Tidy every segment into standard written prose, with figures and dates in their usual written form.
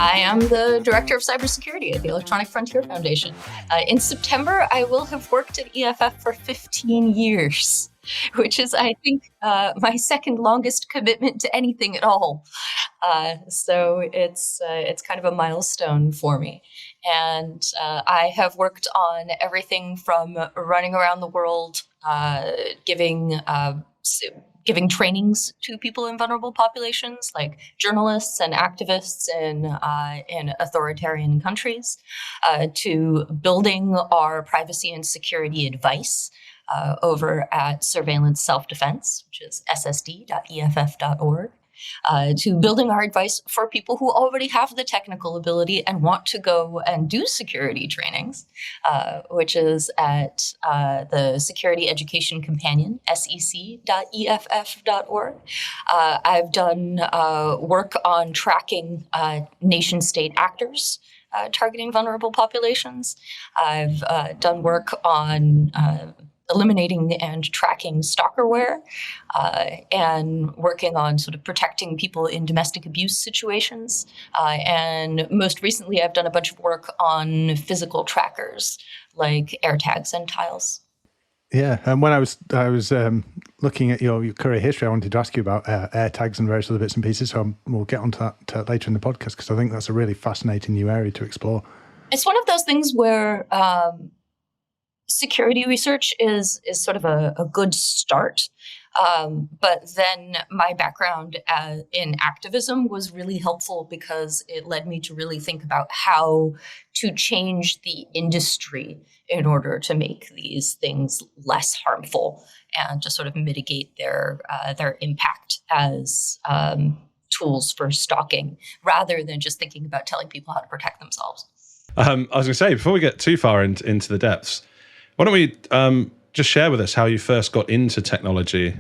I am the Director of Cybersecurity at the Electronic Frontier Foundation. In September, I will have worked at EFF for 15 years, which is, I think, my second longest commitment to anything at all. So it's kind of a milestone for me. And I have worked on everything from running around the world, giving trainings to people in vulnerable populations, like journalists and activists in authoritarian countries, to building our privacy and security advice over at Surveillance Self-Defense, which is ssd.eff.org. To building our advice for people who already have the technical ability and want to go and do security trainings, which is at the Security Education Companion, sec.eff.org. I've done work on tracking nation-state actors targeting vulnerable populations. I've done work on eliminating and tracking stalkerware, and working on sort of protecting people in domestic abuse situations. And most recently, I've done a bunch of work on physical trackers like AirTags and tiles. Yeah, and when I was looking at your career history, I wanted to ask you about AirTags and various other bits and pieces. So we'll get onto that later in the podcast, because I think that's a really fascinating new area to explore. It's one of those things where security research is sort of a good start. But then my background in activism was really helpful, because it led me to really think about how to change the industry in order to make these things less harmful and to sort of mitigate their impact as tools for stalking, rather than just thinking about telling people how to protect themselves. I was going to say, before we get too far into the depths, why don't we just share with us how you first got into technology?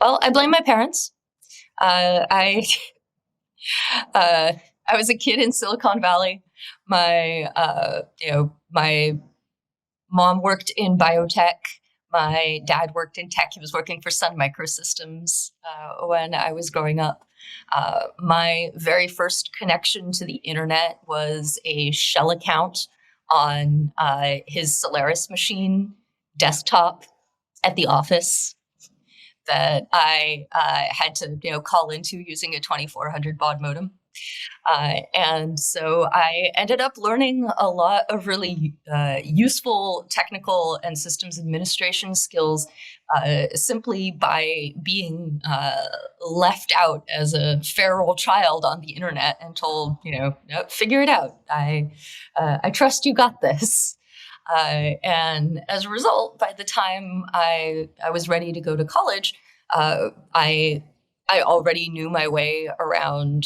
Well, I blame my parents. I was a kid in Silicon Valley. My mom worked in biotech. My dad worked in tech. He was working for Sun Microsystems when I was growing up. My very first connection to the internet was a shell account on his Solaris machine desktop at the office that I had to call into using a 2400 baud modem. And so I ended up learning a lot of really useful technical and systems administration skills simply by being left out as a feral child on the internet and told, "No, figure it out. I trust you got this." And as a result, by the time I was ready to go to college, I already knew my way around,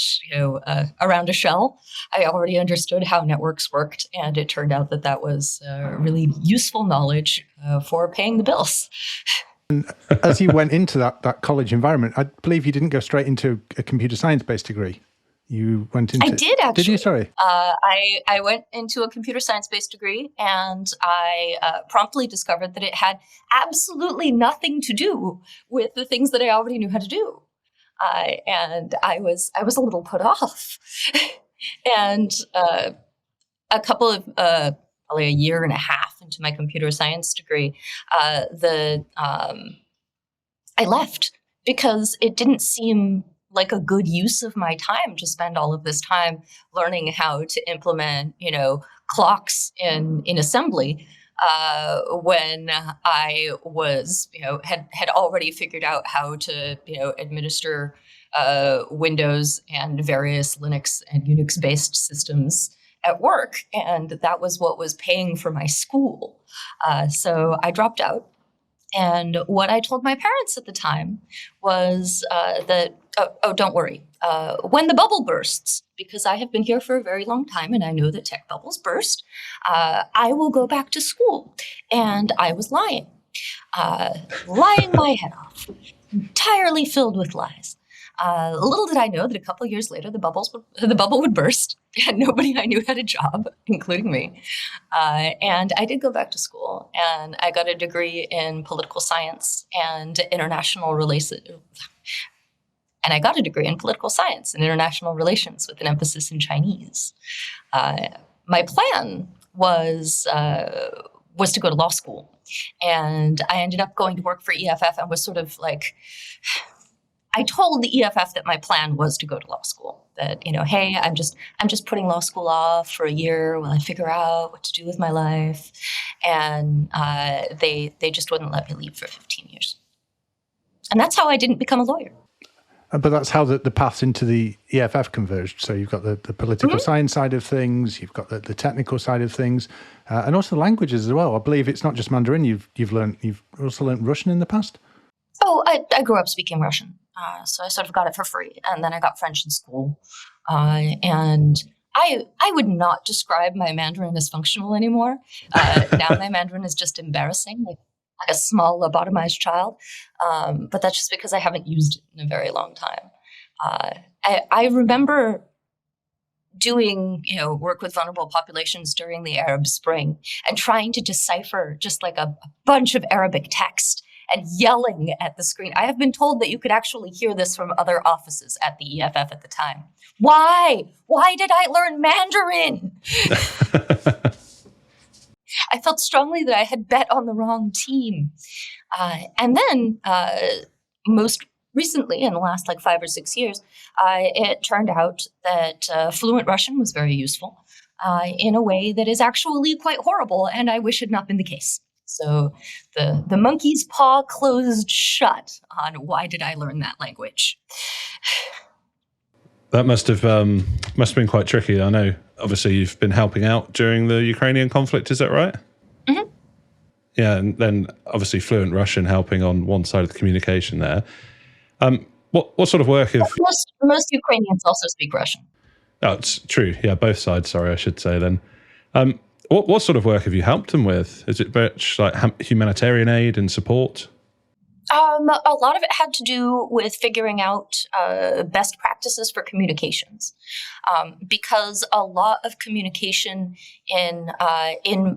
around a shell. I already understood how networks worked, and it turned out that was really useful knowledge for paying the bills. And as you went into that college environment, I believe you didn't go straight into a computer science-based degree. You went into... I did, actually. Did you? Sorry. I went into a computer science-based degree, and I promptly discovered that it had absolutely nothing to do with the things that I already knew how to do. And I was a little put off. And a couple of probably a year and a half into my computer science degree, I left because it didn't seem like a good use of my time to spend all of this time learning how to implement, clocks in assembly. When I was, had already figured out how to, administer Windows and various Linux and Unix-based systems at work, and that was what was paying for my school. So I dropped out. And what I told my parents at the time was that, don't worry, when the bubble bursts, because I have been here for a very long time and I know that tech bubbles burst, I will go back to school. And I was lying my head off, entirely filled with lies. Little did I know that a couple of years later, the bubble would burst, and nobody I knew had a job, including me. And I did go back to school, and I got a degree in political science and international relations. And I got a degree in political science and international relations with an emphasis in Chinese. My plan was to go to law school. And I ended up going to work for EFF and was sort of like, I told the EFF that my plan was to go to law school. That, hey, I'm just putting law school off for a year while I figure out what to do with my life. And they just wouldn't let me leave for 15 years. And that's how I didn't become a lawyer. But that's how the paths into the EFF converged. So you've got the political science side of things, you've got the technical side of things, and also the languages as well. I believe it's not just Mandarin you've also learned Russian in the past? Oh, I grew up speaking Russian. So I sort of got it for free. And then I got French in school. And I would not describe my Mandarin as functional anymore. Now my Mandarin is just embarrassing, like a small lobotomized child. But that's just because I haven't used it in a very long time. I remember doing, work with vulnerable populations during the Arab Spring and trying to decipher just like a bunch of Arabic text and yelling at the screen. I have been told that you could actually hear this from other offices at the EFF at the time. Why? Why did I learn Mandarin? I felt strongly that I had bet on the wrong team. And then most recently, in the last 5 or 6 years, it turned out that fluent Russian was very useful in a way that is actually quite horrible, and I wish had not been the case. So the monkey's paw closed shut on why did I learn that language. That must have been quite tricky. I know, obviously, you've been helping out during the Ukrainian conflict. Is that right? Mm-hmm. Yeah, and then obviously fluent Russian helping on one side of the communication there. What sort of work have... Most Ukrainians also speak Russian. Oh, it's true. Yeah, both sides, sorry, I should say then. What sort of work have you helped them with? Is it much like humanitarian aid and support? A lot of it had to do with figuring out best practices for communications, because a lot of communication in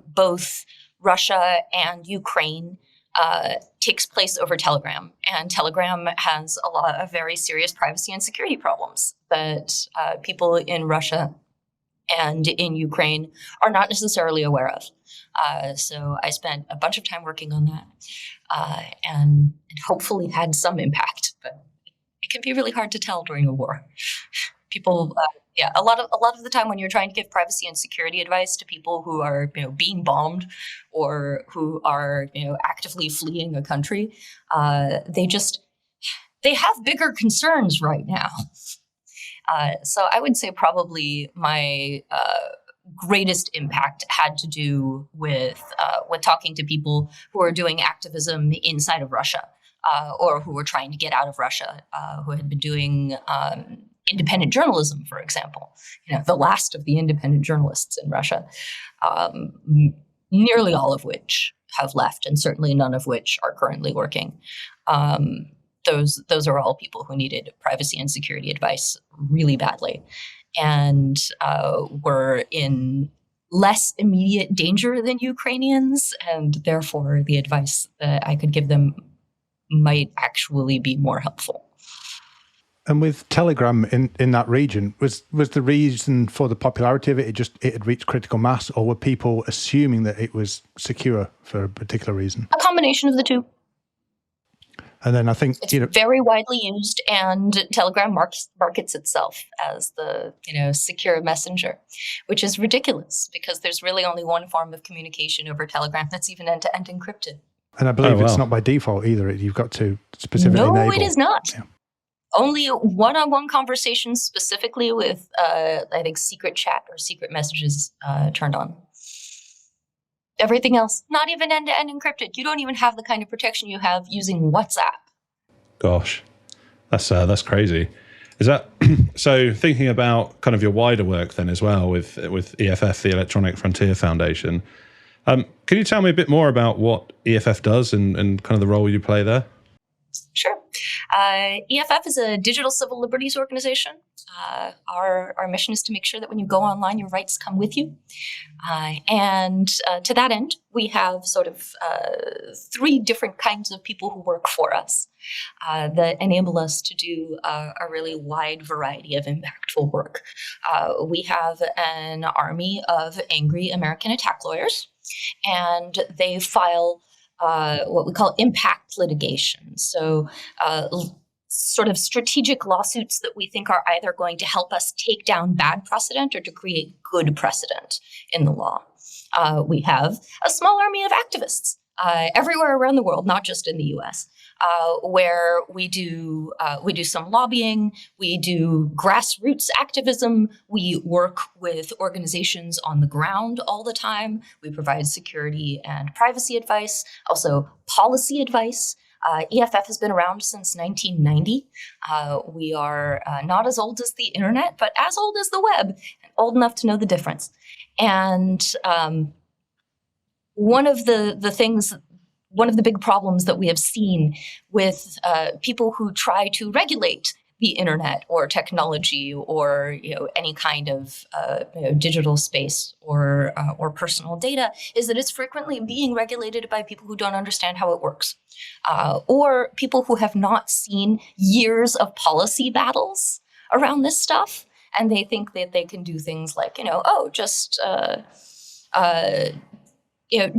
both Russia and Ukraine takes place over Telegram, and Telegram has a lot of very serious privacy and security problems that people in Russia and in Ukraine are not necessarily aware of. So I spent a bunch of time working on that, and hopefully had some impact. But it can be really hard to tell during a war. People, a lot of the time when you're trying to give privacy and security advice to people who are being bombed or who are actively fleeing a country, they have bigger concerns right now. So I would say probably my greatest impact had to do with talking to people who are doing activism inside of Russia, or who were trying to get out of Russia, who had been doing independent journalism, for example. The last of the independent journalists in Russia, nearly all of which have left, and certainly none of which are currently working. Those are all people who needed privacy and security advice really badly, and were in less immediate danger than Ukrainians, and therefore the advice that I could give them might actually be more helpful. And with Telegram in that region, was the reason for the popularity of it had reached critical mass, or were people assuming that it was secure for a particular reason? A combination of the two. And then I think it's very widely used, and Telegram markets itself as the secure messenger, which is ridiculous because there's really only one form of communication over Telegram that's even end-to-end encrypted. And I believe it's not by default either. You've got to specifically enable. No, it is not. Yeah. Only one-on-one conversations, specifically with I think secret chat or secret messages turned on. Everything else, not even end-to-end encrypted. You don't even have the kind of protection you have using WhatsApp. Gosh, that's crazy. Is that so? Thinking about kind of your wider work then as well with EFF, the Electronic Frontier Foundation. Can you tell me a bit more about what EFF does and kind of the role you play there? Sure. EFF is a digital civil liberties organization. Our mission is to make sure that when you go online, your rights come with you. And to that end, we have sort of 3 different kinds of people who work for us that enable us to do a really wide variety of impactful work. We have an army of angry American attack lawyers, and they file what we call impact litigation. So sort of strategic lawsuits that we think are either going to help us take down bad precedent or to create good precedent in the law. We have a small army of activists everywhere around the world, not just in the US, where we do some lobbying, we do grassroots activism, we work with organizations on the ground all the time, we provide security and privacy advice, also policy advice. EFF has been around since 1990. We are not as old as the internet, but as old as the web, and old enough to know the difference. And one of the big problems that we have seen with people who try to regulate the internet or technology or any kind of digital space or personal data is that it's frequently being regulated by people who don't understand how it works, or people who have not seen years of policy battles around this stuff, and they think that they can do things like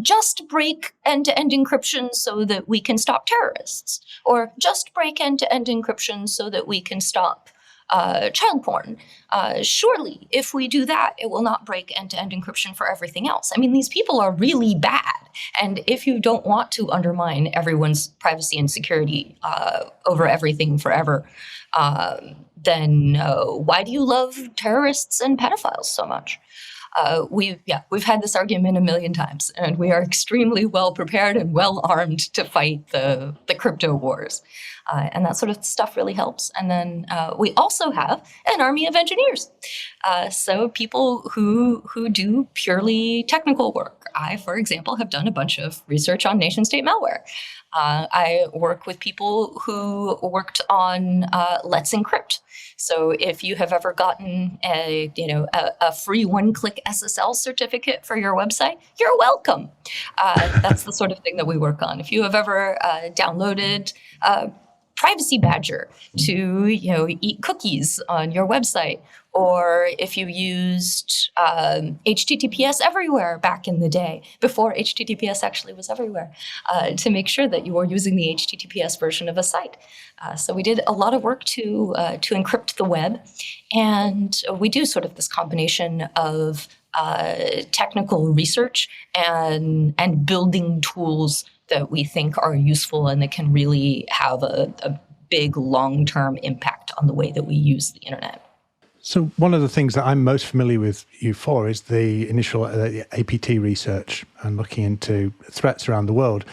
just break end-to-end encryption so that we can stop terrorists, or just break end-to-end encryption so that we can stop child porn. Surely, if we do that, it will not break end-to-end encryption for everything else. I mean, these people are really bad. And if you don't want to undermine everyone's privacy and security over everything forever, then why do you love terrorists and pedophiles so much? We've had this argument a million times, and we are extremely well prepared and well armed to fight the crypto wars. And that sort of stuff really helps. And then we also have an army of engineers. So people who do purely technical work. I, for example, have done a bunch of research on nation-state malware. I work with people who worked on Let's Encrypt. So if you have ever gotten a free one-click SSL certificate for your website, you're welcome. That's the sort of thing that we work on. If you have ever downloaded Privacy Badger to eat cookies on your website, or if you used HTTPS Everywhere back in the day, before HTTPS actually was everywhere, to make sure that you were using the HTTPS version of a site. So we did a lot of work to encrypt the web, and we do sort of this combination of technical research and building tools that we think are useful and that can really have a big long-term impact on the way that we use the internet. So one of the things that I'm most familiar with you for is the initial APT research and looking into threats around the world.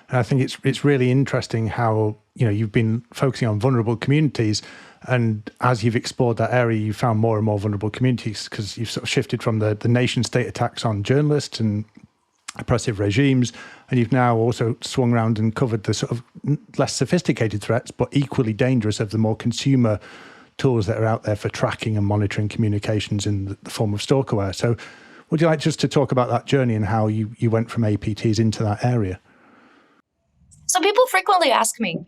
And I think it's really interesting how you've been focusing on vulnerable communities, and as you've explored that area, you found more and more vulnerable communities because you've sort of shifted from the nation-state attacks on journalists and oppressive regimes, and you've now also swung around and covered the sort of less sophisticated threats, but equally dangerous of the more consumer tools that are out there for tracking and monitoring communications in the form of Stalkerware. So would you like just to talk about that journey and how you went from APTs into that area? So people frequently ask me,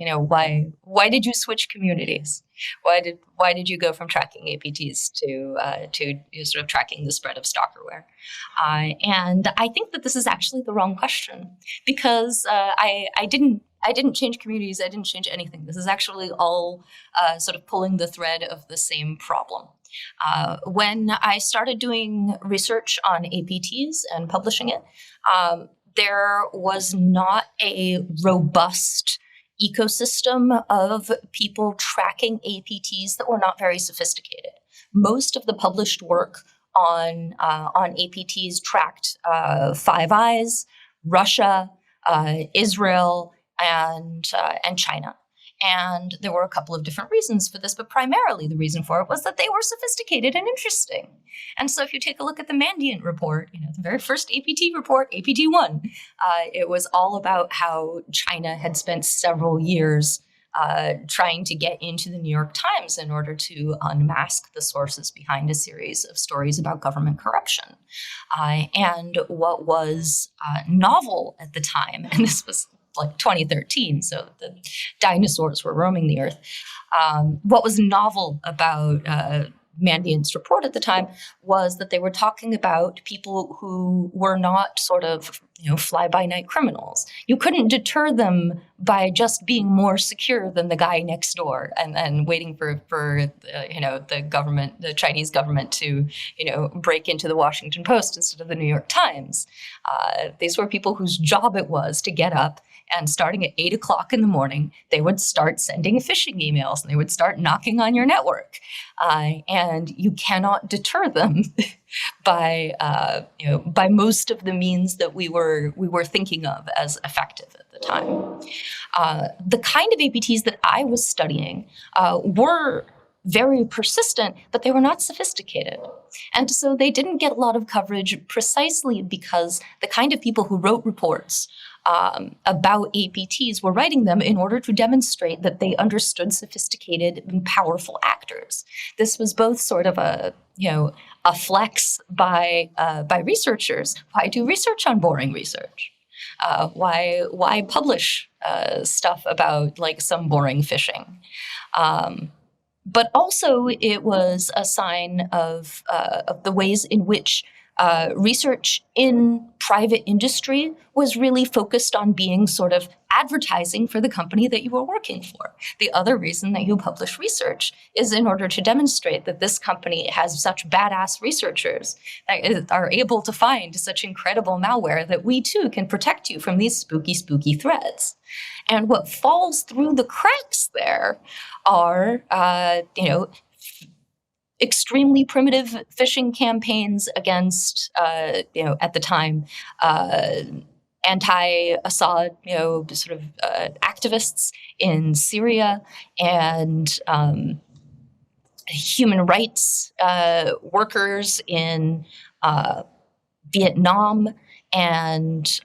why did you switch communities? Why did you go from tracking APTs to sort of tracking the spread of Stalkerware? And I think that this is actually the wrong question, because I didn't change communities. I didn't change anything. This is actually all sort of pulling the thread of the same problem. When I started doing research on APTs and publishing it, there was not a robust ecosystem of people tracking APTs that were not very sophisticated. Most of the published work on APTs tracked Five Eyes, Russia, Israel, and China. And there were a couple of different reasons for this, but primarily the reason for it was that they were sophisticated and interesting. And so if you take a look at the Mandiant report, the very first APT report, APT1, it was all about how China had spent several years trying to get into the New York Times in order to unmask the sources behind a series of stories about government corruption. And what was novel at the time, and this was like 2013, so the dinosaurs were roaming the earth. What was novel about Mandiant's report at the time was that they were talking about people who were not sort of, fly-by-night criminals. You couldn't deter them by just being more secure than the guy next door and waiting for the government, the Chinese government to, break into the Washington Post instead of the New York Times. These were people whose job it was to get up and starting at 8 o'clock in the morning, they would start sending phishing emails and they would start knocking on your network. And you cannot deter them by most of the means that we were thinking of as effective at the time. The kind of APTs that I was studying were very persistent, but they were not sophisticated. And so they didn't get a lot of coverage precisely because the kind of people who wrote reports about APTs were writing them in order to demonstrate that they understood sophisticated and powerful actors. This was both sort of a flex by researchers. Why do research on boring research? Why publish stuff about like some boring phishing? But also it was a sign of the ways in which research in private industry was really focused on being sort of advertising for the company that you were working for. The other reason that you publish research is in order to demonstrate that this company has such badass researchers that are able to find such incredible malware that we too can protect you from these spooky, spooky threats. And what falls through the cracks there are, extremely primitive phishing campaigns against, at the time, anti-Assad, sort of activists in Syria and human rights workers in Vietnam and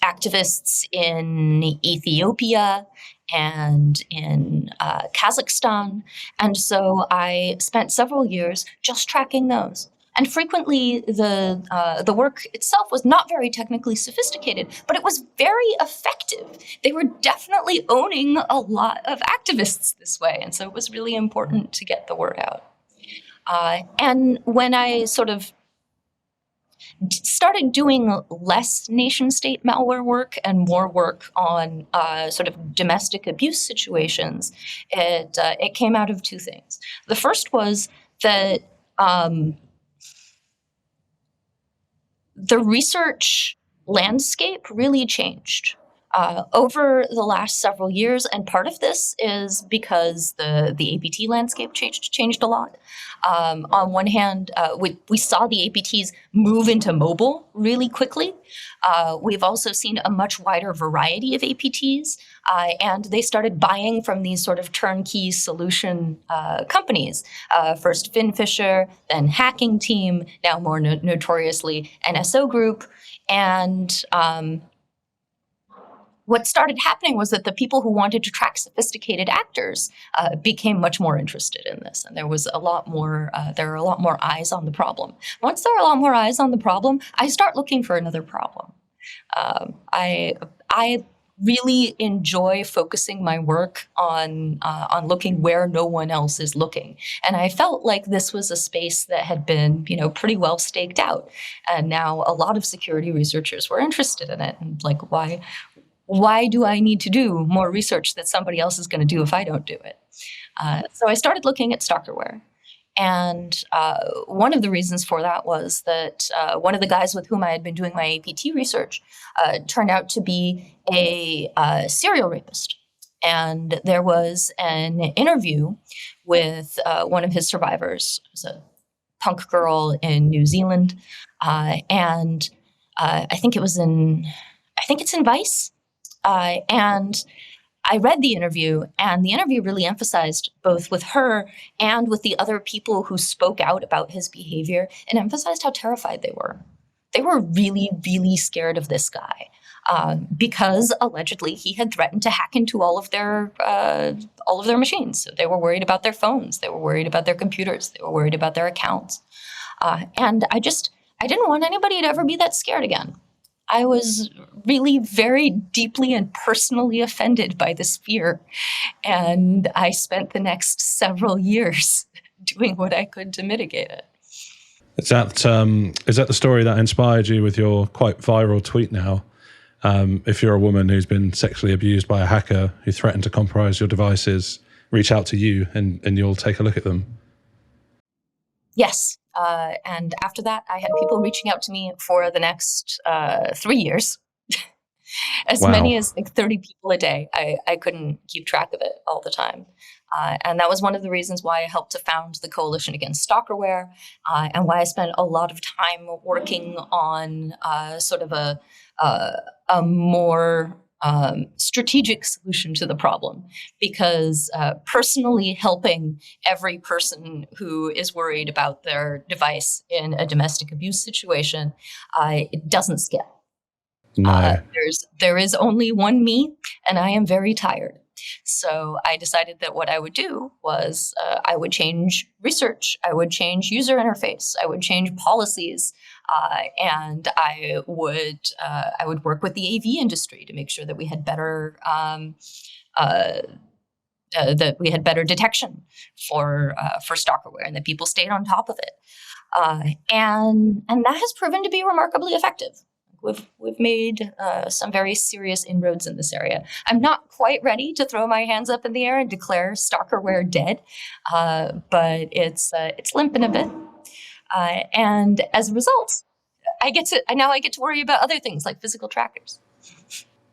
activists in Ethiopia and in Kazakhstan. And so I spent several years just tracking those. And frequently the work itself was not very technically sophisticated, but it was very effective. They were definitely owning a lot of activists this way. And so it was really important to get the word out. And when I sort of started doing less nation-state malware work and more work on sort of domestic abuse situations, it came out of two things. The first was that the research landscape really changed over the last several years, and part of this is because the APT landscape changed a lot. On one hand, we saw the APTs move into mobile really quickly. We've also seen a much wider variety of APTs, and they started buying from these sort of turnkey solution companies. First FinFisher, then Hacking Team, now more notoriously NSO Group. And what started happening was that the people who wanted to track sophisticated actors became much more interested in this, and there was a lot more. There are a lot more eyes on the problem. Once there are a lot more eyes on the problem, I start looking for another problem. I really enjoy focusing my work on looking where no one else is looking, and I felt like this was a space that had been, pretty well staked out, and now a lot of security researchers were interested in it, and like why do I need to do more research that somebody else is going to do if I don't do it? So I started looking at Stalkerware. And one of the reasons for that was that one of the guys with whom I had been doing my APT research turned out to be a serial rapist. And there was an interview with one of his survivors. It was a punk girl in New Zealand. And I think it's in Vice. And I read the interview, and the interview really emphasized, both with her and with the other people who spoke out about his behavior, and emphasized how terrified they were. They were really, really scared of this guy. because allegedly he had threatened to hack into all of their machines. So they were worried about their phones, they were worried about their computers, they were worried about their accounts. And I didn't want anybody to ever be that scared again. I was really very deeply and personally offended by this fear. And I spent the next several years doing what I could to mitigate it. Is that the story that inspired you with your quite viral tweet now? If you're a woman who's been sexually abused by a hacker who threatened to compromise your devices, reach out to you and you'll take a look at them. Yes. And after that, I had people reaching out to me for the next 3 years. As Wow. many as like 30 people a day. I couldn't keep track of it all the time. And that was one of the reasons why I helped to found the Coalition Against Stalkerware, and why I spent a lot of time working on sort of a more strategic solution to the problem, because personally helping every person who is worried about their device in a domestic abuse situation, it doesn't scale. No. There is only one me, and I am very tired. So I decided that what I would do was I would change research, I would change user interface, I would change policies, and I would work with the AV industry to make sure that we had better detection for stalkerware, and that people stayed on top of it. And that has proven to be remarkably effective. We've made some very serious inroads in this area. I'm not quite ready to throw my hands up in the air and declare stalkerware dead, but it's limping a bit. And as a result, I get to worry about other things like physical trackers.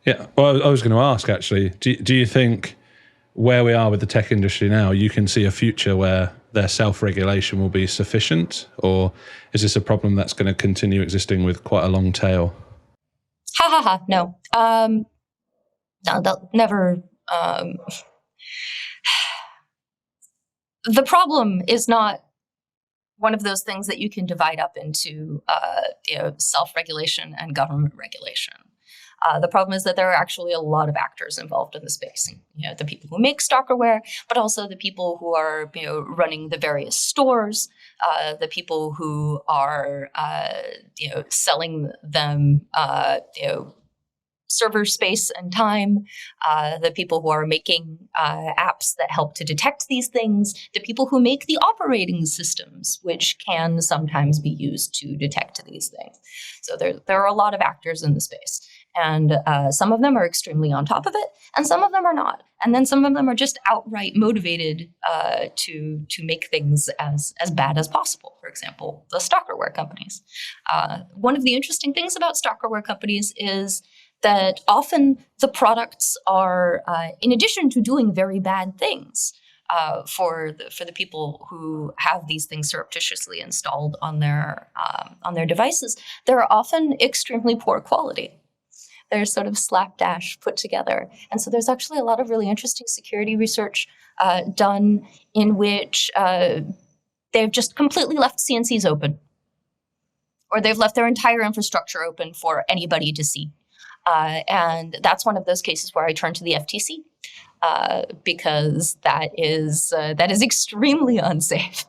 Yeah, well, I was going to ask actually. Do you think where we are with the tech industry now, you can see a future where their self-regulation will be sufficient, or is this a problem that's going to continue existing with quite a long tail? No. No, they'll never. The problem is not one of those things that you can divide up into self-regulation and government regulation. The problem is that there are actually a lot of actors involved in the space. The people who make stalkerware, but also the people who are running the various stores, the people who are selling them server space and time, the people who are making apps that help to detect these things, the people who make the operating systems, which can sometimes be used to detect these things. So there are a lot of actors in the space. And some of them are extremely on top of it, and some of them are not. And then some of them are just outright motivated to make things as bad as possible. For example, the stalkerware companies. One of the interesting things about stalkerware companies is that often the products are, in addition to doing very bad things for the people who have these things surreptitiously installed on their devices, they're often extremely poor quality. They're sort of slapdash put together. And so there's actually a lot of really interesting security research done in which they've just completely left CNCs open, or they've left their entire infrastructure open for anybody to see. And that's one of those cases where I turn to the FTC because that is extremely unsafe.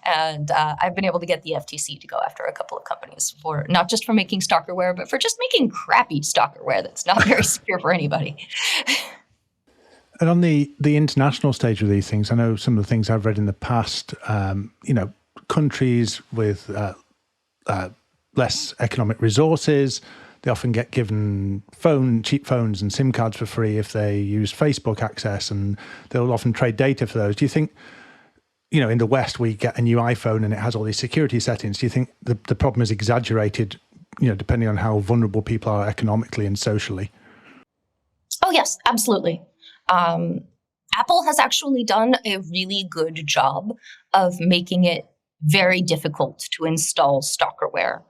And I've been able to get the FTC to go after a couple of companies for not just for making stalkerware, but for just making crappy stalkerware that's not very secure for anybody. And on the international stage of these things, I know some of the things I've read in the past, countries with less economic resources, they often get given cheap phones and SIM cards for free if they use Facebook access, and they'll often trade data for those. Do you think, in the West, we get a new iPhone and it has all these security settings? Do you think the problem is exaggerated, depending on how vulnerable people are economically and socially? Oh, yes, absolutely. Apple has actually done a really good job of making it very difficult to install stalkerware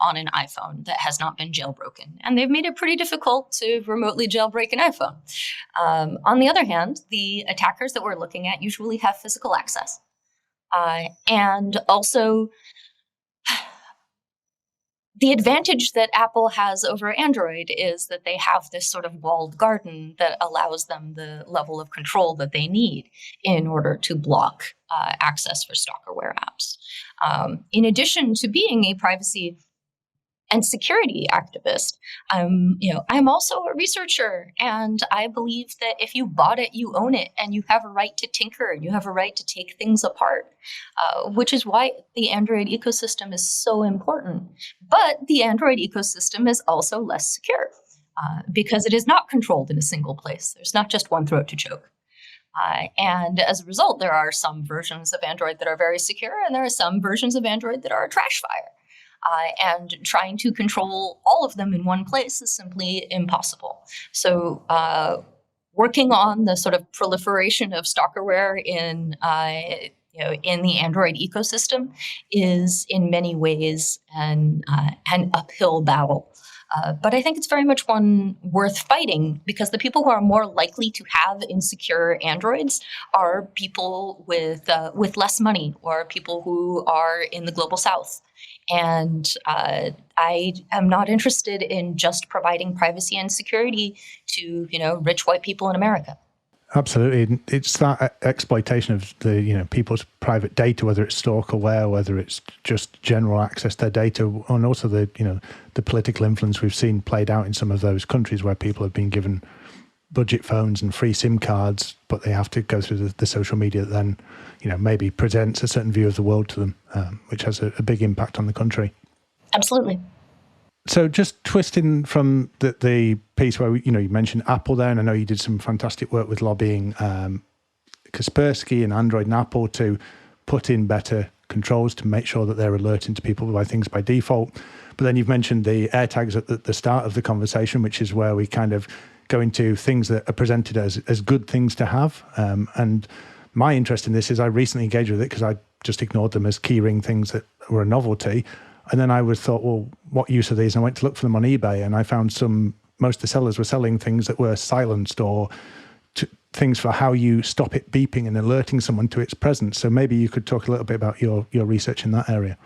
on an iPhone that has not been jailbroken. And they've made it pretty difficult to remotely jailbreak an iPhone. On the other hand, the attackers that we're looking at usually have physical access. And also, the advantage that Apple has over Android is that they have this sort of walled garden that allows them the level of control that they need in order to block access for stalkerware apps. In addition to being a privacy and security activist, I'm also a researcher, and I believe that if you bought it, you own it, and you have a right to tinker, and you have a right to take things apart, which is why the Android ecosystem is so important. But the Android ecosystem is also less secure because it is not controlled in a single place. There's not just one throat to choke. And as a result, there are some versions of Android that are very secure, and there are some versions of Android that are a trash fire. And trying to control all of them in one place is simply impossible. So working on the sort of proliferation of stalkerware in the Android ecosystem is in many ways an uphill battle. But I think it's very much one worth fighting, because the people who are more likely to have insecure Androids are people with less money, or people who are in the global South. And I am not interested in just providing privacy and security to rich white people in America. Absolutely. It's that exploitation of the people's private data, whether it's stalkerware, whether it's just general access to their data, and also the political influence we've seen played out in some of those countries where people have been given budget phones and free SIM cards, but they have to go through the social media that then maybe presents a certain view of the world to them, which has a big impact on the country. Absolutely. So just twisting from the piece where you mentioned Apple there, and I know you did some fantastic work with lobbying Kaspersky and Android and Apple to put in better controls to make sure that they're alerting to people by things by default. But then you've mentioned the AirTags at the start of the conversation, which is where we kind of go into things that are presented as good things to have. And my interest in this is I recently engaged with it because I just ignored them as keyring things that were a novelty. And then I thought, well, what use are these? And I went to look for them on eBay, and I found most of the sellers were selling things that were silenced, or things for how you stop it beeping and alerting someone to its presence. So maybe you could talk a little bit about your research in that area.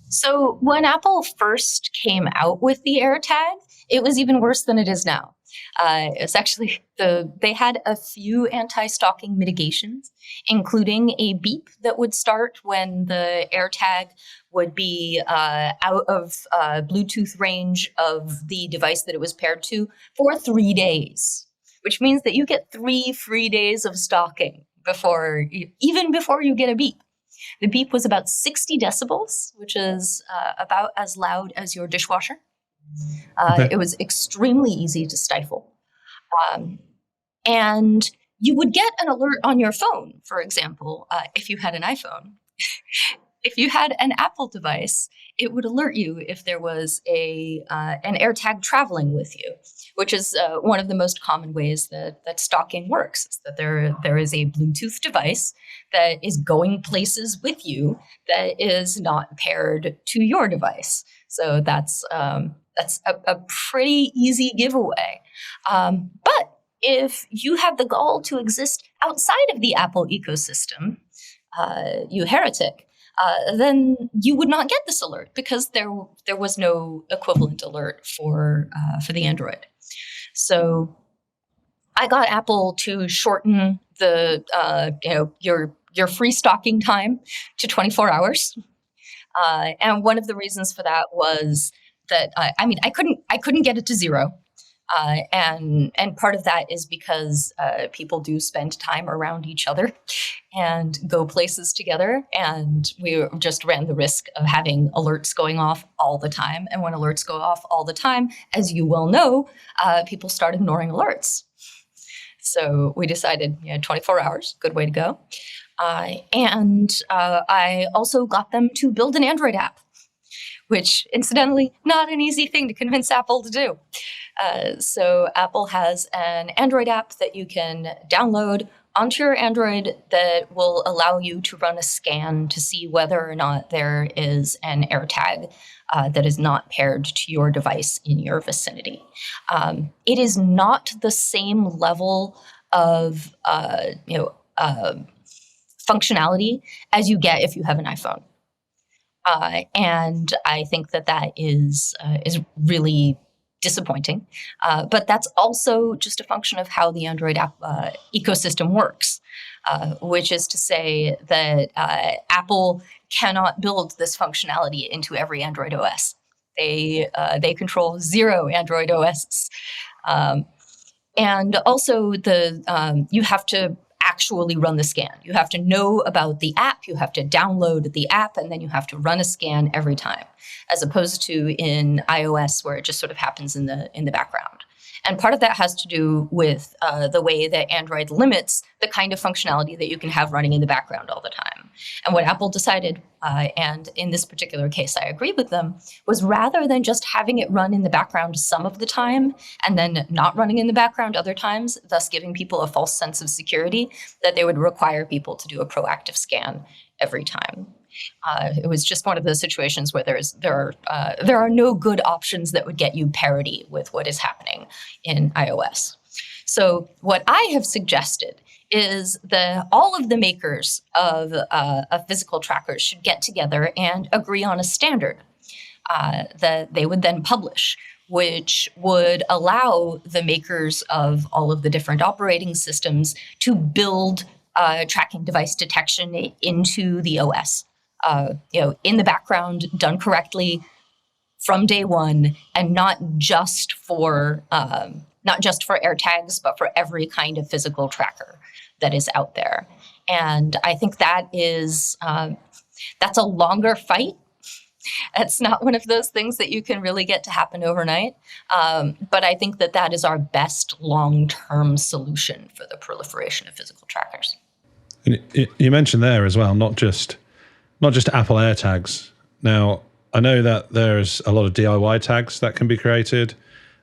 So when Apple first came out with the AirTag, it was even worse than it is now. It's actually they had a few anti-stalking mitigations, including a beep that would start when the AirTag would be out of Bluetooth range of the device that it was paired to for 3 days, which means that you get 3 free days of stalking even before you get a beep. The beep was about 60 decibels, which is about as loud as your dishwasher. Okay. It was extremely easy to stifle. And you would get an alert on your phone, for example, if you had an iPhone. If you had an Apple device, it would alert you if there was an AirTag traveling with you, which is one of the most common ways that stalking works, is that there is a Bluetooth device that is going places with you that is not paired to your device. So that's a pretty easy giveaway. But if you have the gall to exist outside of the Apple ecosystem, you heretic, then you would not get this alert because there was no equivalent alert for the Android. So I got Apple to shorten the your free stalking time to 24 hours, and one of the reasons for that was that I couldn't get it to 0. And part of that is because people do spend time around each other and go places together. And we just ran the risk of having alerts going off all the time. And when alerts go off all the time, as you well know, people start ignoring alerts. So we decided, 24 hours, good way to go. And I also got them to build an Android app, which incidentally, not an easy thing to convince Apple to do. So Apple has an Android app that you can download onto your Android that will allow you to run a scan to see whether or not there is an AirTag that is not paired to your device in your vicinity. It is not the same level of functionality as you get if you have an iPhone. And I think that is really disappointing. But that's also just a function of how the Android app ecosystem works, which is to say that Apple cannot build this functionality into every Android OS. They control 0 Android OSs. And also you have to actually run the scan. You have to know about the app, you have to download the app, and then you have to run a scan every time, as opposed to in iOS where it just sort of happens in the background. And part of that has to do with the way that Android limits the kind of functionality that you can have running in the background all the time. And what Apple decided, and in this particular case I agree with them, was rather than just having it run in the background some of the time and then not running in the background other times, thus giving people a false sense of security, that they would require people to do a proactive scan every time. It was just one of those situations where there are no good options that would get you parity with what is happening in iOS. So what I have suggested is that all of the makers of physical trackers should get together and agree on a standard that they would then publish, which would allow the makers of all of the different operating systems to build tracking device detection into the OS. In the background, done correctly from day one, and not just for AirTags, but for every kind of physical tracker that is out there. And I think that is that's a longer fight. It's not one of those things that you can really get to happen overnight. But I think that is our best long-term solution for the proliferation of physical trackers. And you mentioned there as well, not just Apple AirTags. Now, I know that there's a lot of DIY tags that can be created.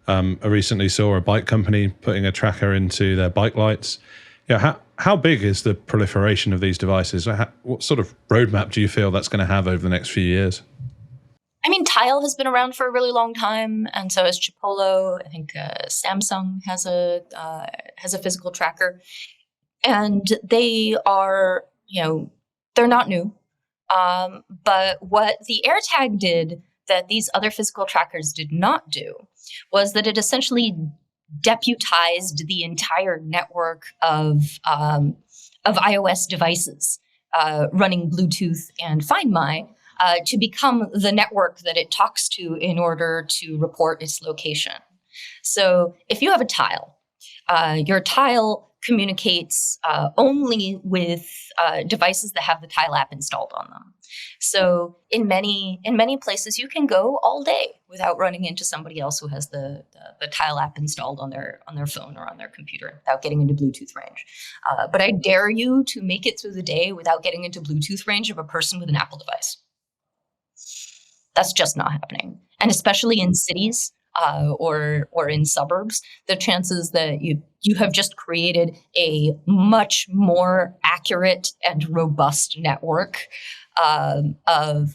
I recently saw a bike company putting a tracker into their bike lights. How big is the proliferation of these devices? What sort of roadmap do you feel that's going to have over the next few years? I mean, Tile has been around for a really long time, and so has Chipolo. I think Samsung has a physical tracker, and they are, they're not new. But what the AirTag did that these other physical trackers did not do was that it essentially deputized the entire network of iOS devices running Bluetooth and Find My to become the network that it talks to in order to report its location. So if you have a Tile, your Tile communicates only with devices that have the Tile app installed on them. So in many places, you can go all day without running into somebody else who has the Tile app installed on their phone or on their computer without getting into Bluetooth range. But I dare you to make it through the day without getting into Bluetooth range of a person with an Apple device. That's just not happening. And especially in cities or in suburbs, the chances that you have just created a much more accurate and robust network of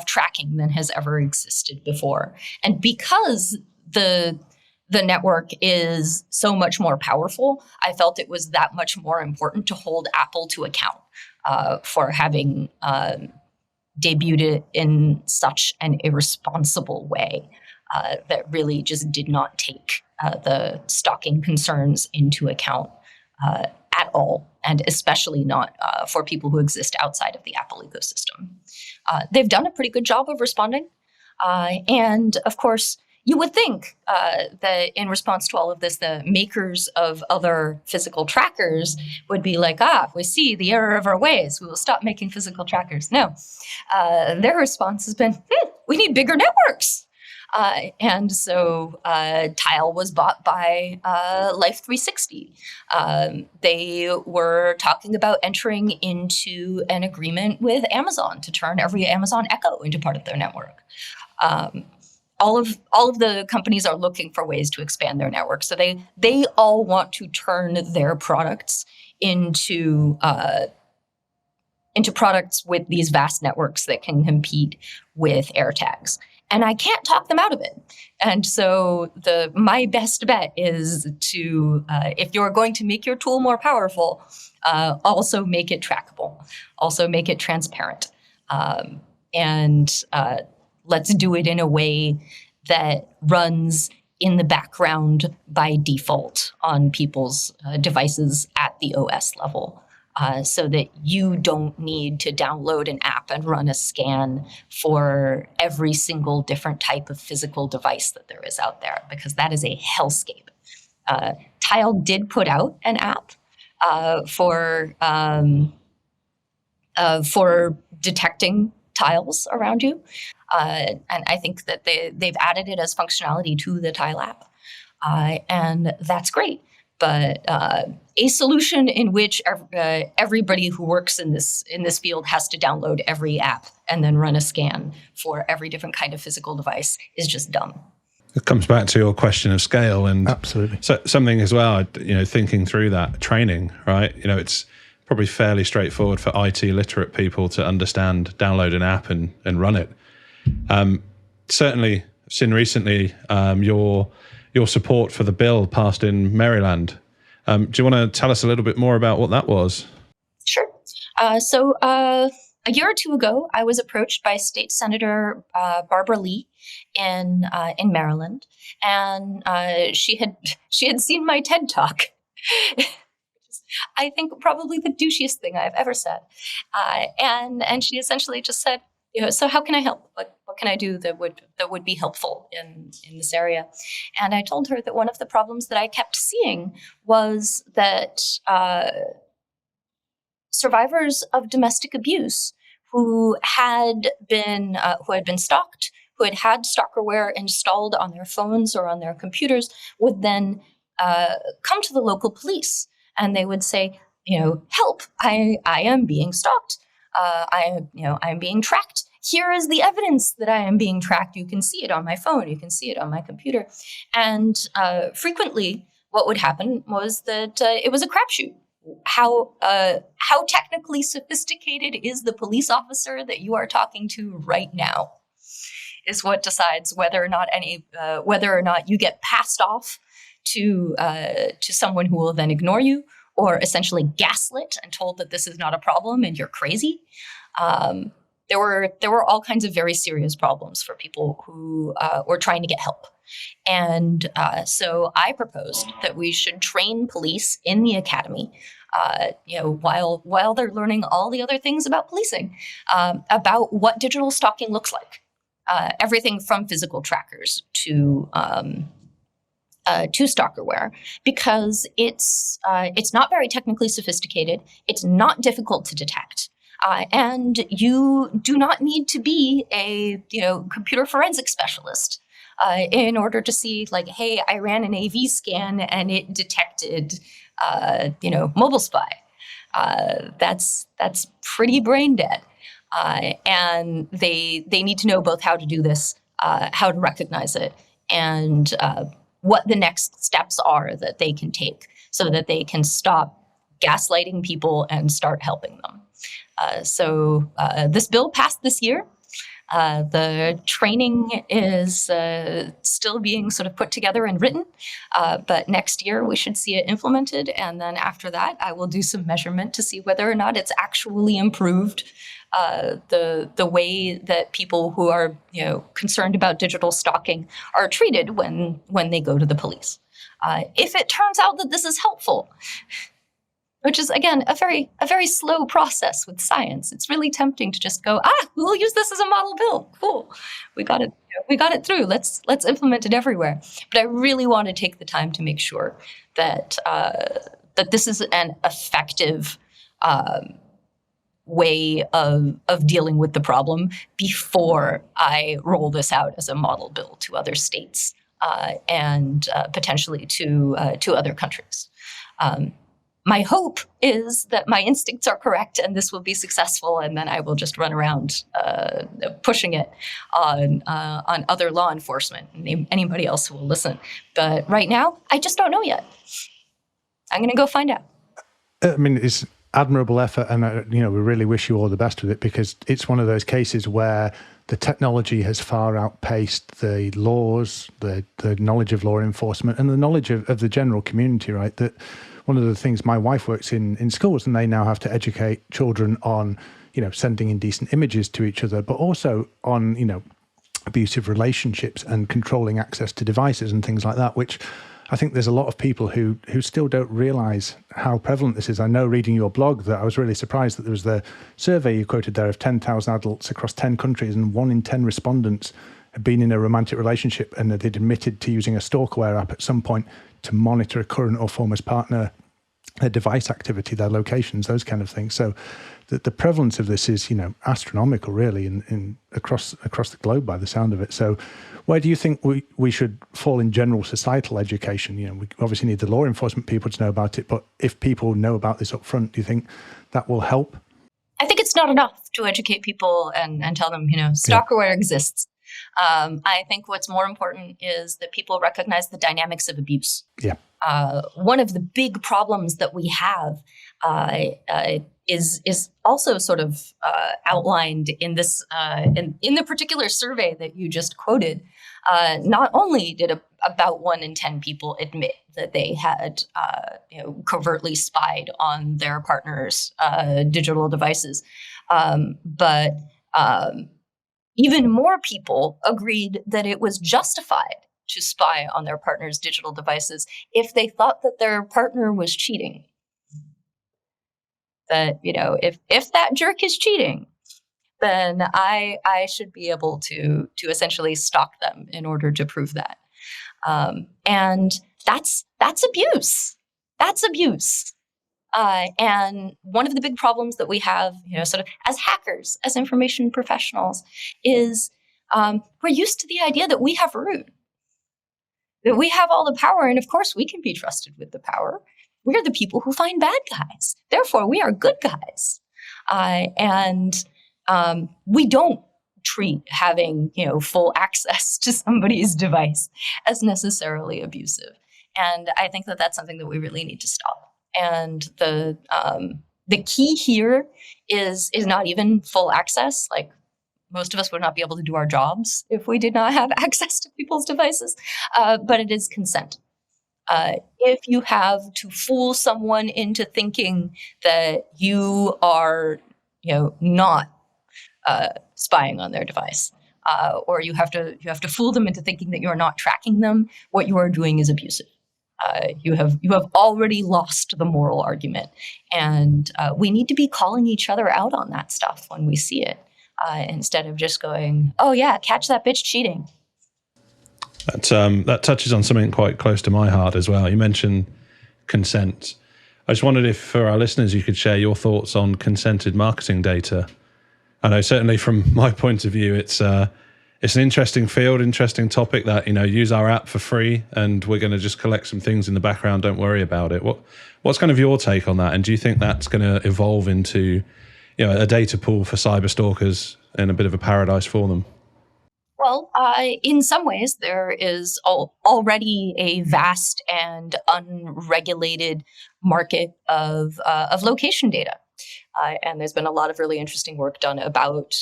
tracking than has ever existed before. And because the network is so much more powerful, I felt it was that much more important to hold Apple to account for having debuted it in such an irresponsible way that really just did not take the stalking concerns into account at all, and especially not for people who exist outside of the Apple ecosystem. They've done a pretty good job of responding. And of course, you would think that in response to all of this, the makers of other physical trackers would be like, we see the error of our ways. We will stop making physical trackers. No, their response has been, we need bigger networks. And so Tile was bought by Life 360. They were talking about entering into an agreement with Amazon to turn every Amazon Echo into part of their network. All of the companies are looking for ways to expand their network. So they all want to turn their products into products with these vast networks that can compete with AirTags. And I can't talk them out of it. And so my best bet is to, if you're going to make your tool more powerful, also make it trackable, also make it transparent. and let's do it in a way that runs in the background by default on people's devices at the OS level, so that you don't need to download an app and run a scan for every single different type of physical device that there is out there, because that is a hellscape. Tile did put out an app for detecting tiles around you. And I think that they've added it as functionality to the Tile app. And that's great. But a solution in which everybody who works in this field has to download every app and then run a scan for every different kind of physical device is just dumb. It comes back to your question of scale, and absolutely. So something as well, thinking through that training, right? It's probably fairly straightforward for IT literate people to understand, download an app and run it. Certainly, I've seen recently your support for the bill passed in Maryland. Do you want to tell us a little bit more about what that was? Sure. So a year or two ago, I was approached by State Senator Barbara Lee in Maryland, and she had seen my TED Talk. I think probably the douchiest thing I've ever said, and she essentially just said, so how can I help? What can I do that would be helpful in this area? And I told her that one of the problems that I kept seeing was that survivors of domestic abuse who had been stalked, who had had stalkerware installed on their phones or on their computers, would then come to the local police and they would say, help! I am being stalked. I'm being tracked. Here is the evidence that I am being tracked. You can see it on my phone. You can see it on my computer. And frequently, what would happen was that it was a crapshoot. How technically sophisticated is the police officer that you are talking to right now is what decides whether or not you get passed off to someone who will then ignore you, or essentially gaslit and told that this is not a problem and you're crazy. There were all kinds of very serious problems for people who were trying to get help. And so I proposed that we should train police in the academy, while they're learning all the other things about policing, about what digital stalking looks like. Everything from physical trackers to stalkerware, because it's not very technically sophisticated. It's not difficult to detect. And you do not need to be a computer forensic specialist in order to see, like, hey, I ran an AV scan and it detected mobile spy. That's pretty brain dead. And they need to know both how to do this, how to recognize it, and what the next steps are that they can take so that they can stop gaslighting people and start helping them. So this bill passed this year. The training is still being sort of put together and written, but next year we should see it implemented. And then after that, I will do some measurement to see whether or not it's actually improved the way that people who are concerned about digital stalking are treated when they go to the police. If it turns out that this is helpful, which is, again, a very slow process with science. It's really tempting to just go, we'll use this as a model bill. Cool, we got it through. Let's implement it everywhere. But I really want to take the time to make sure that this is an effective way of dealing with the problem before I roll this out as a model bill to other states and potentially to other countries. My hope is that my instincts are correct and this will be successful, and then I will just run around pushing it on other law enforcement and anybody else who will listen. But right now, I just don't know yet. I'm going to go find out. I mean, it's admirable effort, and we really wish you all the best with it, because it's one of those cases where the technology has far outpaced the laws, the knowledge of law enforcement, and the knowledge of the general community, right? That one of the things, my wife works in schools, and they now have to educate children on sending indecent images to each other, but also on, abusive relationships and controlling access to devices and things like that, which I think there's a lot of people who still don't realize how prevalent this is. I know, reading your blog, that I was really surprised that there was the survey you quoted there of 10,000 adults across 10 countries, and 1 in 10 respondents had been in a romantic relationship and they'd admitted to using a Stalkerware app at some point to monitor a current or former partner, their device activity, their locations, those kind of things. So the prevalence of this is, astronomical, really, in across the globe by the sound of it. So where do you think we should fall in general societal education? We obviously need the law enforcement people to know about it, but if people know about this up front, do you think that will help? I think it's not enough to educate people and tell them, Stalkerware exists. I think what's more important is that people recognize the dynamics of abuse. Yeah. One of the big problems that we have is also sort of outlined in this in the particular survey that you just quoted. Not only did about 1 in 10 people admit that they had covertly spied on their partner's digital devices, but even more people agreed that it was justified to spy on their partner's digital devices if they thought that their partner was cheating. That, if that jerk is cheating, then I should be able to essentially stalk them in order to prove that. And that's abuse. That's abuse. And one of the big problems that we have, sort of as hackers, as information professionals, is we're used to the idea that we have root, that we have all the power, and of course we can be trusted with the power. We're the people who find bad guys. Therefore, we are good guys. And we don't treat having, full access to somebody's device as necessarily abusive. And I think that that's something that we really need to stop. And the key here is not even full access. Like, most of us would not be able to do our jobs if we did not have access to people's devices, but it is consent. If you have to fool someone into thinking that you are, not spying on their device, or you have to fool them into thinking that you are not tracking them, what you are doing is abusive. You have already lost the moral argument, and we need to be calling each other out on that stuff when we see it, instead of just going, "Oh yeah, catch that bitch cheating." That touches on something quite close to my heart as well. You mentioned consent. I just wondered if, for our listeners, you could share your thoughts on consented marketing data. I know certainly from my point of view, it's an interesting field, interesting topic that, use our app for free and we're going to just collect some things in the background. Don't worry about it. What's kind of your take on that? And do you think that's going to evolve into, a data pool for cyber stalkers and a bit of a paradise for them? Well, in some ways, there is already a vast and unregulated market of location data. And there's been a lot of really interesting work done about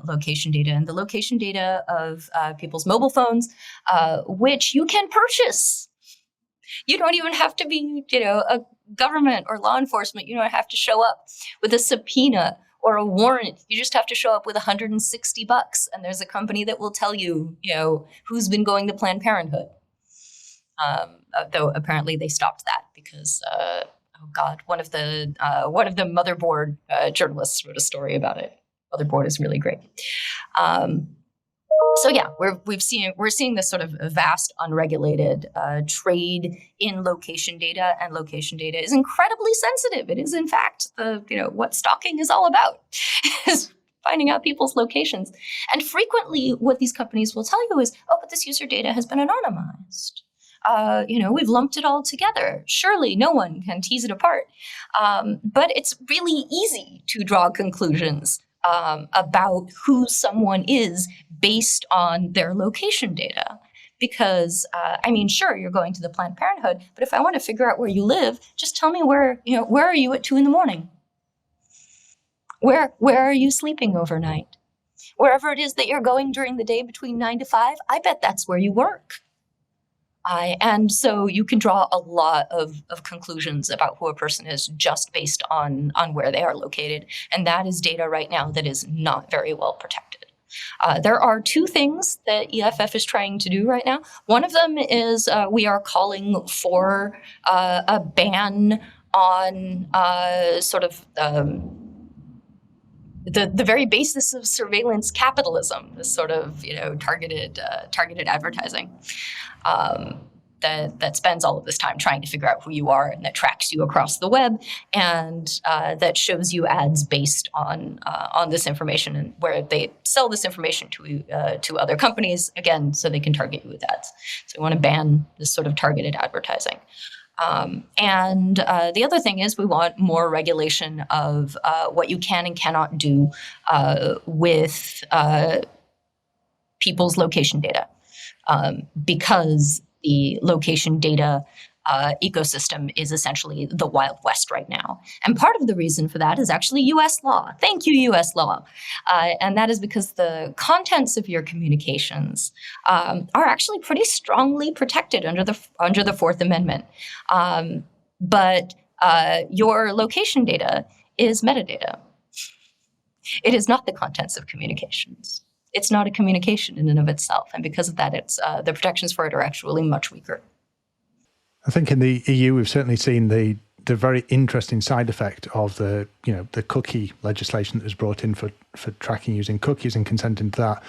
location data and the location data of people's mobile phones, which you can purchase. You don't even have to be, a government or law enforcement. You don't have to show up with a subpoena or a warrant. You just have to show up with $160, and there's a company that will tell you, who's been going to Planned Parenthood. Though apparently they stopped that because, one of the Motherboard journalists wrote a story about it. Motherboard is really great. So yeah, we're seeing this sort of vast, unregulated trade in location data, and location data is incredibly sensitive. It is, in fact, what stalking is all about, is finding out people's locations. And frequently, what these companies will tell you is, "Oh, but this user data has been anonymized. We've lumped it all together. Surely no one can tease it apart." But it's really easy to draw conclusions about who someone is based on their location data. Because, sure, you're going to the Planned Parenthood, but if I want to figure out where you live, just tell me where are you at 2 a.m? Where are you sleeping overnight? Wherever it is that you're going during the day between 9 to 5, I bet that's where you work. And so you can draw a lot of conclusions about who a person is just based on where they are located. And that is data right now that is not very well protected. There are two things that EFF is trying to do right now. One of them is we are calling for a ban on the very basis of surveillance capitalism, this sort of targeted advertising that spends all of this time trying to figure out who you are and that tracks you across the web and that shows you ads based on this information and where they sell this information to other companies, again, so they can target you with ads. So we want to ban this sort of targeted advertising. And the other thing is we want more regulation of what you can and cannot do with people's location data, because the location data ecosystem is essentially the Wild West right now. And part of the reason for that is actually U.S. law. Thank you, U.S. law. And that is because the contents of your communications are actually pretty strongly protected under the Fourth Amendment. But your location data is metadata. It is not the contents of communications. It's not a communication in and of itself. And because of that, it's the protections for it are actually much weaker. I think in the EU, we've certainly seen the very interesting side effect of the cookie legislation that was brought in for tracking using cookies and consenting to that,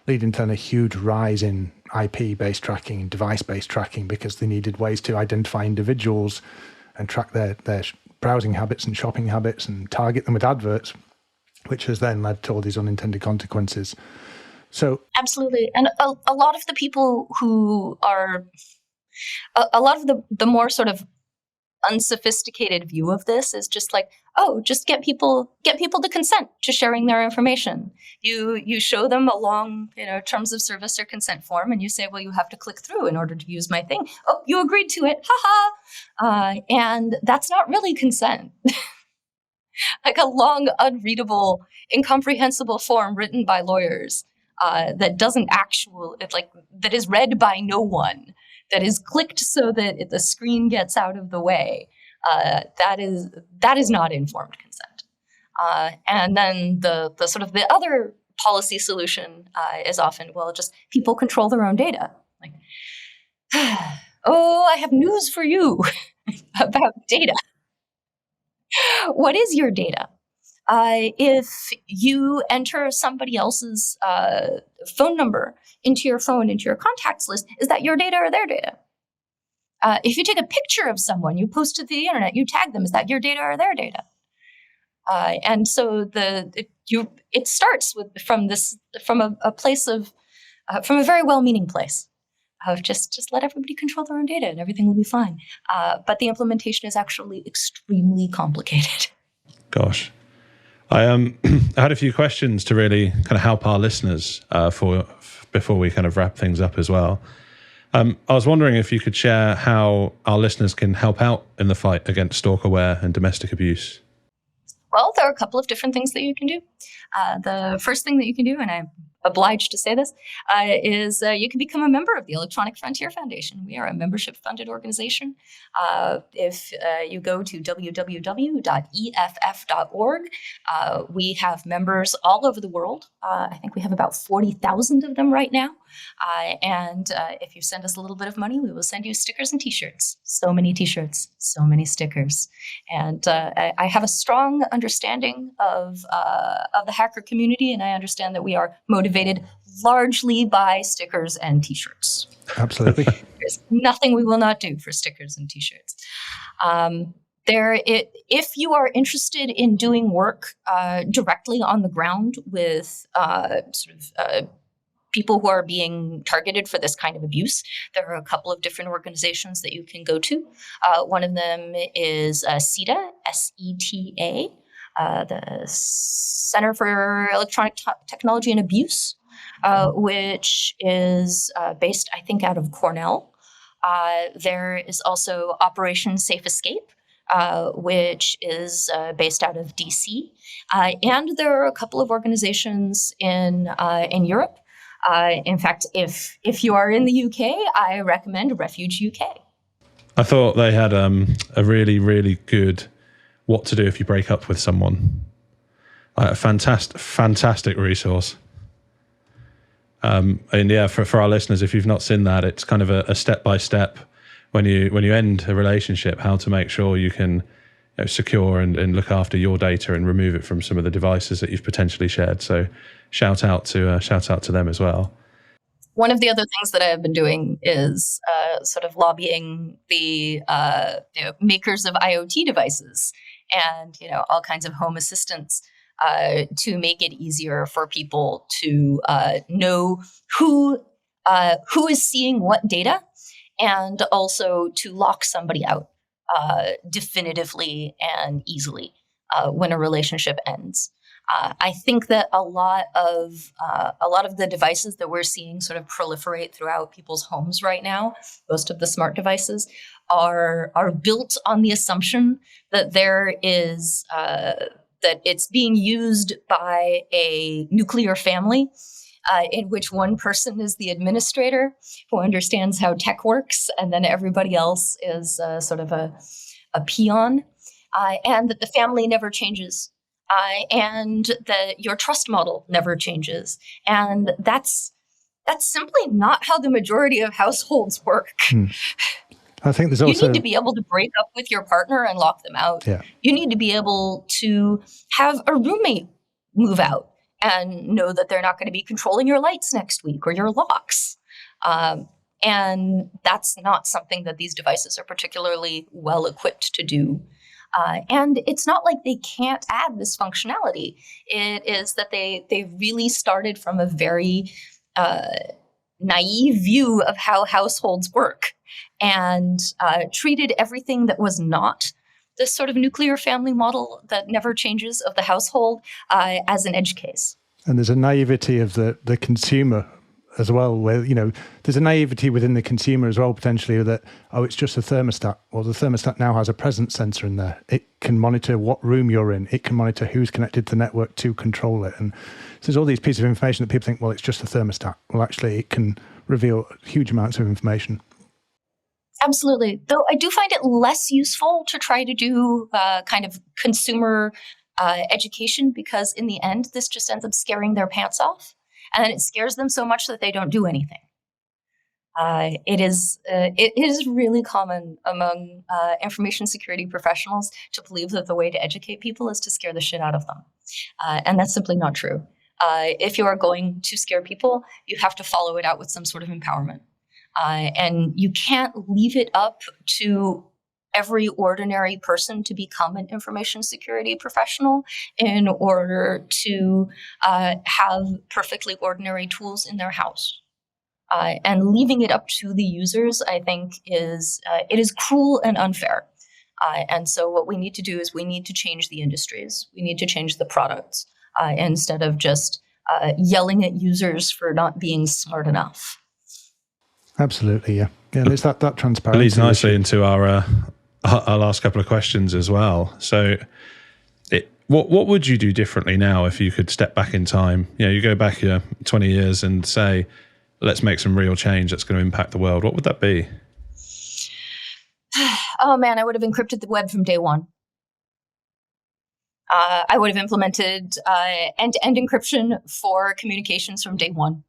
leading to a huge rise in IP-based tracking and device-based tracking because they needed ways to identify individuals and track their browsing habits and shopping habits and target them with adverts, which has then led to all these unintended consequences. So absolutely. And a lot of the people who are a lot of the more sort of unsophisticated view of this is just like, oh, just get people to consent to sharing their information. You show them a long, terms of service or consent form, and you say, well, you have to click through in order to use my thing. Oh, you agreed to it, haha. And that's not really consent. Like a long, unreadable, incomprehensible form written by lawyers that that is read by no one, that is clicked so that the screen gets out of the way. That is not informed consent. And then the sort of the other policy solution is often, well, just people control their own data. Like, oh, I have news for you about data. What is your data? If you enter somebody else's phone number into your phone, into your contacts list, is that your data or their data? If you take a picture of someone, you post to the internet, you tag them, is that your data or their data? And so it starts from a place of from a very well-meaning place of just let everybody control their own data and everything will be fine. But the implementation is actually extremely complicated. Gosh. I had a few questions to really kind of help our listeners before we kind of wrap things up as well. I was wondering if you could share how our listeners can help out in the fight against stalkerware and domestic abuse. Well, there are a couple of different things that you can do. The first thing that you can do, and I'm obliged to say this, is you can become a member of the Electronic Frontier Foundation. We are a membership-funded organization. If you go to www.eff.org, we have members all over the world. I think we have about 40,000 of them right now. And if you send us a little bit of money, we will send you stickers and T-shirts. So many T-shirts, so many stickers. And I have a strong understanding of the hacker community, and I understand that we are motivated largely by stickers and T-shirts. Absolutely. There's nothing we will not do for stickers and T-shirts. If you are interested in doing work directly on the ground with people who are being targeted for this kind of abuse, there are a couple of different organizations that you can go to. One of them is SETA, S-E-T-A, the Center for Electronic Technology and Abuse, which is based, I think, out of Cornell. There is also Operation Safe Escape, which is based out of DC. And there are a couple of organizations in Europe. In fact, if you are in the UK, I recommend Refuge UK. I thought they had a really, really good what to do if you break up with someone. A fantastic resource. And yeah, for our listeners, if you've not seen that, it's kind of a step-by-step when you end a relationship, how to make sure you can secure and look after your data and remove it from some of the devices that you've potentially shared. So shout out to them as well. One of the other things that I have been doing is sort of lobbying the makers of IoT devices and all kinds of home assistants to make it easier for people to know who is seeing what data, and also to lock somebody out definitively and easily when a relationship ends. I think that a lot of the devices that we're seeing sort of proliferate throughout people's homes right now, most of the smart devices, are built on the assumption that there is that it's being used by a nuclear family in which one person is the administrator who understands how tech works, and then everybody else is sort of a peon, and that the family never changes. And that your trust model never changes. And that's simply not how the majority of households work. I think there's also... You need to be able to break up with your partner and lock them out. Yeah. You need to be able to have a roommate move out and know that they're not going to be controlling your lights next week or your locks. And that's not something that these devices are particularly well equipped to do. And it's not like they can't add this functionality. It is that they really started from a very naive view of how households work and treated everything that was not this sort of nuclear family model that never changes of the household as an edge case. And there's a naivety of the consumer as well, where, there's a naivety within the consumer as well, potentially, that, it's just a thermostat. Well, the thermostat now has a presence sensor in there. It can monitor what room you're in. It can monitor who's connected to the network to control it. And so there's all these pieces of information that people think, well, it's just a thermostat. Well, actually, it can reveal huge amounts of information. Absolutely. Though I do find it less useful to try to do kind of consumer education, because in the end, this just ends up scaring their pants off. And it scares them so much that they don't do anything. It is really common among information security professionals to believe that the way to educate people is to scare the shit out of them. And that's simply not true. If you are going to scare people, you have to follow it out with some sort of empowerment. And you can't leave it up to every ordinary person to become an information security professional in order to have perfectly ordinary tools in their house. And leaving it up to the users, I think, is cruel and unfair. And so what we need to do is we need to change the industries. We need to change the products instead of just yelling at users for not being smart enough. Absolutely, yeah. Yeah, there's that transparency. It leads nicely into our last couple of questions as well. So what would you do differently now if you could step back in time? You go back 20 years and say, let's make some real change that's going to impact the world. What would that be? Oh man, I would have encrypted the web from day one. I would have implemented end-to-end encryption for communications from day one.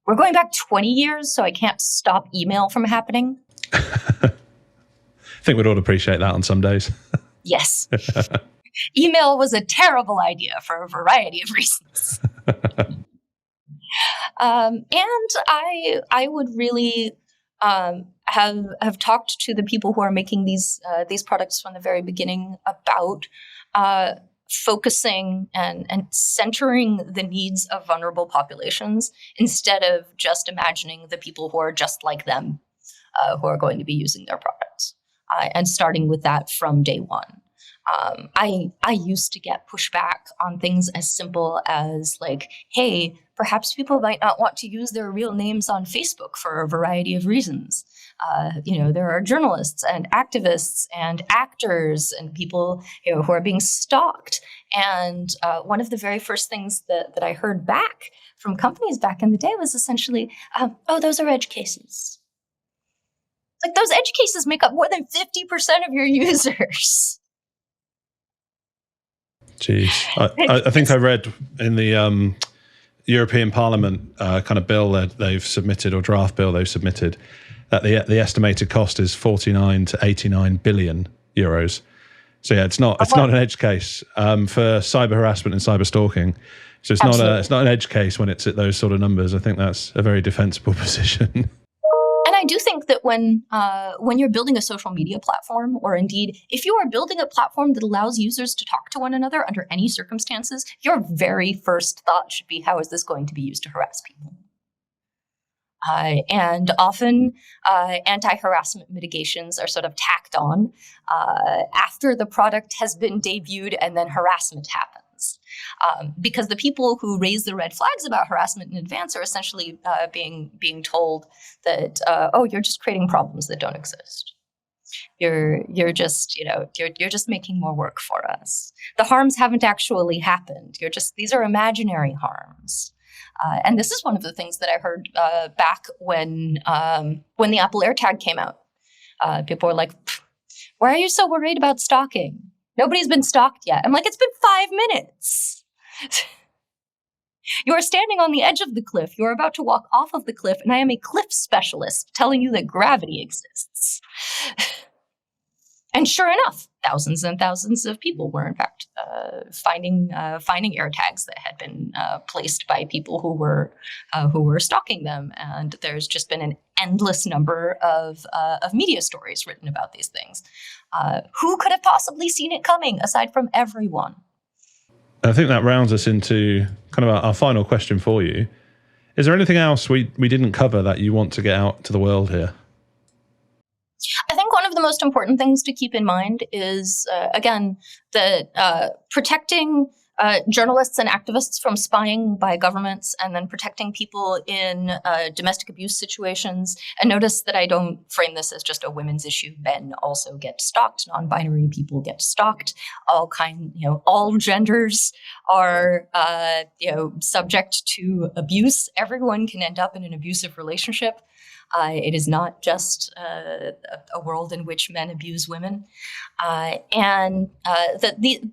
We're going back 20 years, so I can't stop email from happening. I think we'd all appreciate that on some days. Yes. Email was a terrible idea for a variety of reasons. And I would really have talked to the people who are making these products from the very beginning about focusing and centering the needs of vulnerable populations instead of just imagining the people who are just like them who are going to be using their products, and starting with that from day one. I used to get pushback on things as simple as like, hey, perhaps people might not want to use their real names on Facebook for a variety of reasons. There are journalists and activists and actors and people who are being stalked. And one of the very first things that I heard back from companies back in the day was essentially, oh, those are edge cases. Like, those edge cases make up more than 50% of your users. Jeez. I think I read in the European Parliament kind of bill that they've submitted, or draft bill they've submitted, that the estimated cost is 49 to 89 billion euros. So yeah, it's not an edge case for cyber harassment and cyber stalking. So it's not an edge case when it's at those sort of numbers. I think that's a very defensible position. And I do think that when you're building a social media platform, or indeed if you are building a platform that allows users to talk to one another under any circumstances, your very first thought should be, how is this going to be used to harass people? And often anti-harassment mitigations are sort of tacked on after the product has been debuted, and then harassment happens. Because the people who raise the red flags about harassment in advance are essentially being told that, oh, you're just creating problems that don't exist. You're just making more work for us. The harms haven't actually happened. These are imaginary harms. And this is one of the things that I heard back when the Apple AirTag came out. People were like, why are you so worried about stalking? Nobody's been stalked yet. I'm like, it's been 5 minutes. You are standing on the edge of the cliff. You are about to walk off of the cliff, and I am a cliff specialist telling you that gravity exists. And sure enough, thousands and thousands of people were, in fact, finding AirTags that had been placed by people who were stalking them. And there's just been an endless number of media stories written about these things. Who could have possibly seen it coming, aside from everyone? I think that rounds us into kind of our final question for you. Is there anything else we didn't cover that you want to get out to the world here? I think one of the most important things to keep in mind is, again, that protecting journalists and activists from spying by governments, and then protecting people in domestic abuse situations. And notice that I don't frame this as just a women's issue. Men also get stalked. Non-binary people get stalked. All genders are, subject to abuse. Everyone can end up in an abusive relationship. It is not just a world in which men abuse women.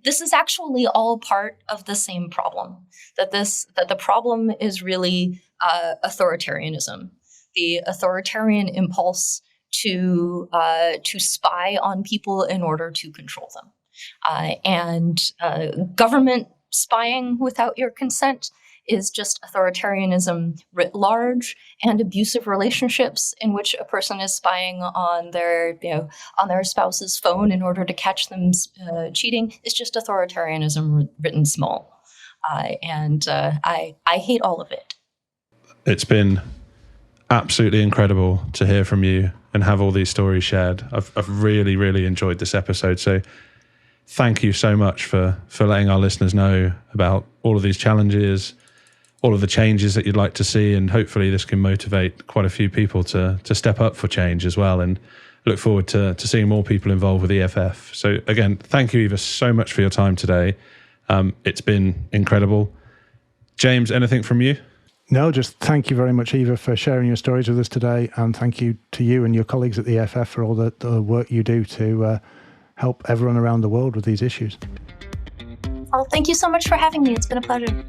This is actually all part of the same problem. That the problem is really authoritarianism, the authoritarian impulse to spy on people in order to control them. And government spying without your consent is just authoritarianism writ large, and abusive relationships in which a person is spying on their spouse's phone in order to catch them cheating is just authoritarianism written small. And I hate all of it. It's been absolutely incredible to hear from you and have all these stories shared. I've really, really enjoyed this episode. So thank you so much for letting our listeners know about all of these challenges, all of the changes that you'd like to see, and hopefully this can motivate quite a few people to step up for change as well, and look forward to seeing more people involved with EFF. So again, thank you, Eva, so much for your time today. It's been incredible. James, anything from you? No, just thank you very much, Eva, for sharing your stories with us today, and thank you to you and your colleagues at the EFF for all the work you do to help everyone around the world with these issues. Well, thank you so much for having me. It's been a pleasure.